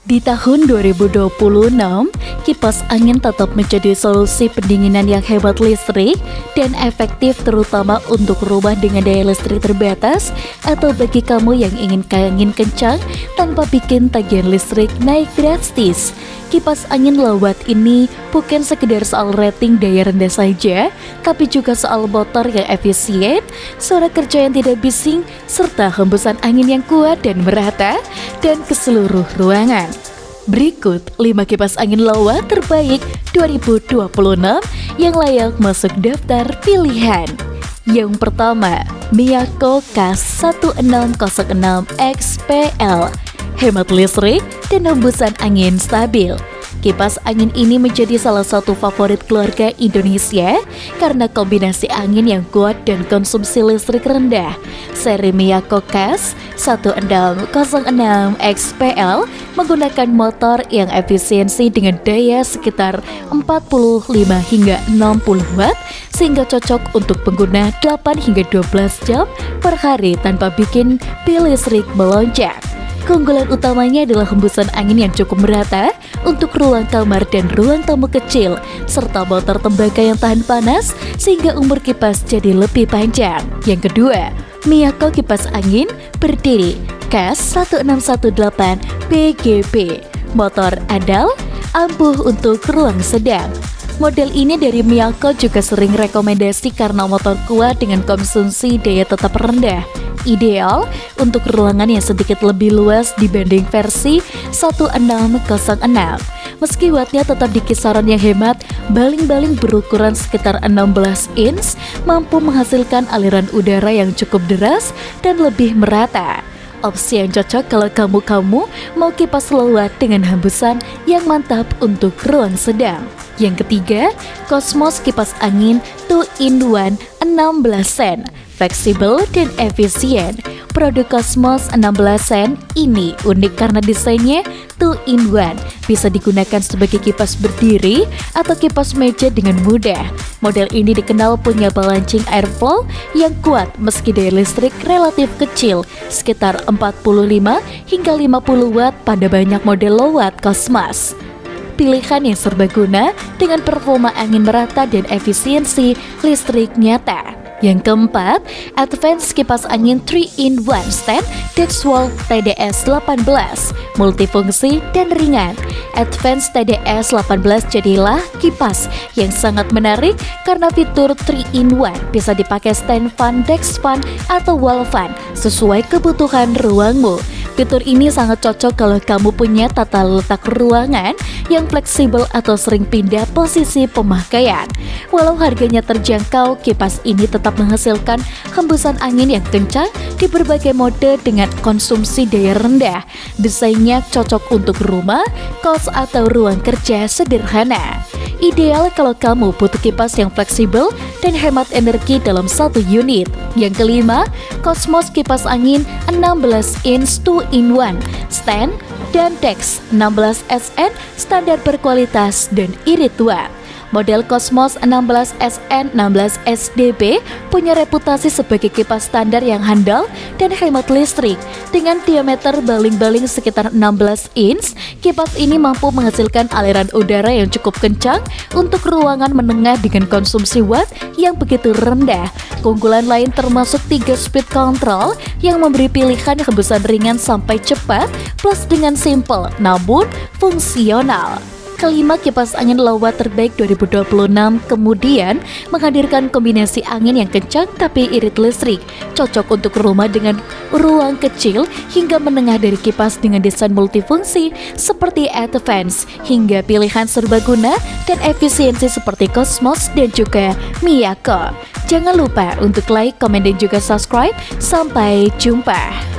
Di tahun 2026, kipas angin tetap menjadi solusi pendinginan yang hemat listrik dan efektif terutama untuk rumah dengan daya listrik terbatas atau bagi kamu yang ingin angin kencang tanpa bikin tagihan listrik naik drastis. Kipas angin Lowat ini bukan sekedar soal rating daya rendah saja, tapi juga soal motor yang efisien, suara kerja yang tidak bising, serta hembusan angin yang kuat dan merata dan ke seluruh ruangan. Berikut 5 kipas angin Lowat terbaik 2026 yang layak masuk daftar pilihan. Yang pertama, Miyako KAS 1606 XPL. Hemat listrik dan hembusan angin stabil. Kipas angin ini menjadi salah satu favorit keluarga Indonesia karena kombinasi angin yang kuat dan konsumsi listrik rendah. Seri Miyako KAS 1606 XPL menggunakan motor yang efisiensi dengan daya sekitar 45 hingga 60 watt sehingga cocok untuk pengguna 8 hingga 12 jam per hari tanpa bikin bil listrik melonjak. Keunggulan utamanya adalah hembusan angin yang cukup merata untuk ruang kamar dan ruang tamu kecil, serta motor tembaga yang tahan panas sehingga umur kipas jadi lebih panjang. Yang kedua, Miyako kipas angin berdiri KAS 1618 BGP. Motor andal, ampuh untuk ruang sedang. Model ini dari Miyako juga sering rekomendasi karena motor kuat dengan konsumsi daya tetap rendah. Ideal untuk ruangan yang sedikit lebih luas dibanding versi 1606. Meski wattnya tetap di kisaran yang hemat, baling-baling berukuran sekitar 16 inch mampu menghasilkan aliran udara yang cukup deras dan lebih merata. Opsi yang cocok kalau kamu mau kipas Lowat dengan hembusan yang mantap untuk ruang sedang. Yang ketiga, Cosmos kipas angin 2-in-1 16 sen. Fleksibel dan efisien. Produk Cosmos 16 sen ini unik karena desainnya 2-in-1, bisa digunakan sebagai kipas berdiri atau kipas meja dengan mudah. Model ini dikenal punya balancing airflow yang kuat meski daya listrik relatif kecil, sekitar 45 hingga 50 watt pada banyak model Lowat Cosmos. Pilihan yang serbaguna dengan performa angin merata dan efisiensi listrik nyata. Yang keempat, Advance kipas angin 3-in-1 stand Dexwall TDS 18, multifungsi dan ringan. Advance TDS 18 jadilah kipas yang sangat menarik karena fitur 3-in-1, bisa dipakai stand fan, desk fan, atau wall fan sesuai kebutuhan ruangmu. Fitur ini sangat cocok kalau kamu punya tata letak ruangan yang fleksibel atau sering pindah posisi pemakaian. Walau harganya terjangkau, kipas ini tetap menghasilkan hembusan angin yang kencang di berbagai mode dengan konsumsi daya rendah. Desainnya cocok untuk rumah, kos, atau ruang kerja sederhana. Ideal kalau kamu butuh kipas yang fleksibel dan hemat energi dalam satu unit. Yang kelima, Cosmos kipas angin 16 inch 2-in-1 stand dan Dex 16 SN standar berkualitas dan irit watt. Model Cosmos 16 SN 16 SDB punya reputasi sebagai kipas standar yang handal dan hemat listrik. Dengan diameter baling-baling sekitar 16 inch, kipas ini mampu menghasilkan aliran udara yang cukup kencang untuk ruangan menengah dengan konsumsi watt yang begitu rendah. Keunggulan lain termasuk 3 speed control yang memberi pilihan hembusan ringan sampai cepat plus dengan simple namun fungsional. Kelima, kipas angin Lowat terbaik 2026 kemudian menghadirkan kombinasi angin yang kencang tapi irit listrik, cocok untuk rumah dengan ruang kecil hingga menengah, dari kipas dengan desain multifungsi seperti Advance hingga pilihan serbaguna dan efisiensi seperti Cosmos dan juga Miyako. Jangan lupa untuk like, komen, dan juga subscribe. Sampai jumpa.